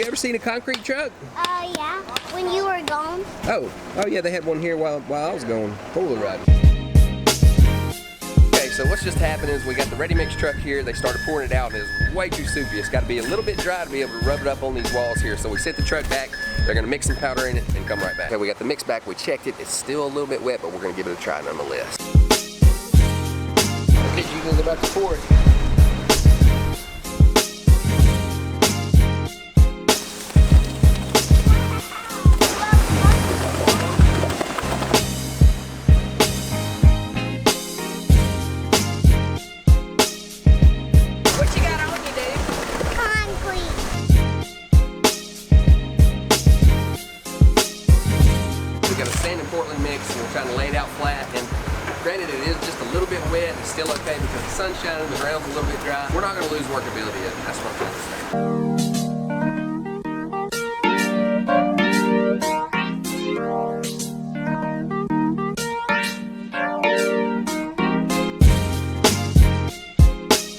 ever seen a concrete truck? Yeah. When you were gone. Oh yeah, they had one here while I was going four-wheel riding. Okay, so what's just happened is we got the ready mix truck here. They started pouring it out, and it's way too soupy. It's got to be a little bit dry to be able to rub it up on these walls here. So we set the truck back. They're gonna mix some powder in it and come right back. Okay, we got the mix back. We checked it. It's still a little bit wet, but we're gonna give it a try nonetheless. Okay, you guys are about to pour it. Got a sand and Portland mix, and we're trying to lay it out flat. And granted, it is just a little bit wet. It's still okay because the sun's shining, the ground's a little bit dry. We're not going to lose workability. That's what I'm trying to say.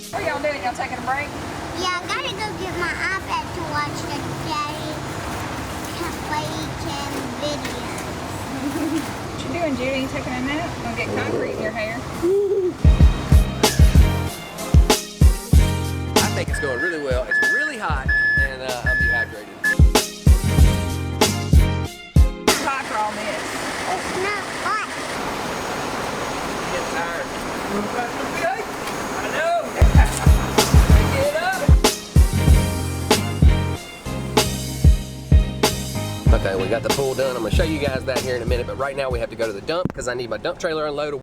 What are y'all doing? Y'all taking a break? Yeah, I gotta go get my iPad to watch the Daddy Play Cam videos. What you doing, Judy? You taking a nap? Gonna get concrete in your hair. I think it's going really well. It's really hot, and I'm dehydrated. Too hot for all this. It's not hot. Get tired. I know. Get up. Okay, we got the pool done. I'm gonna show you guys that here in a minute, but right now we have to go to the dump because I need my dump trailer unloaded.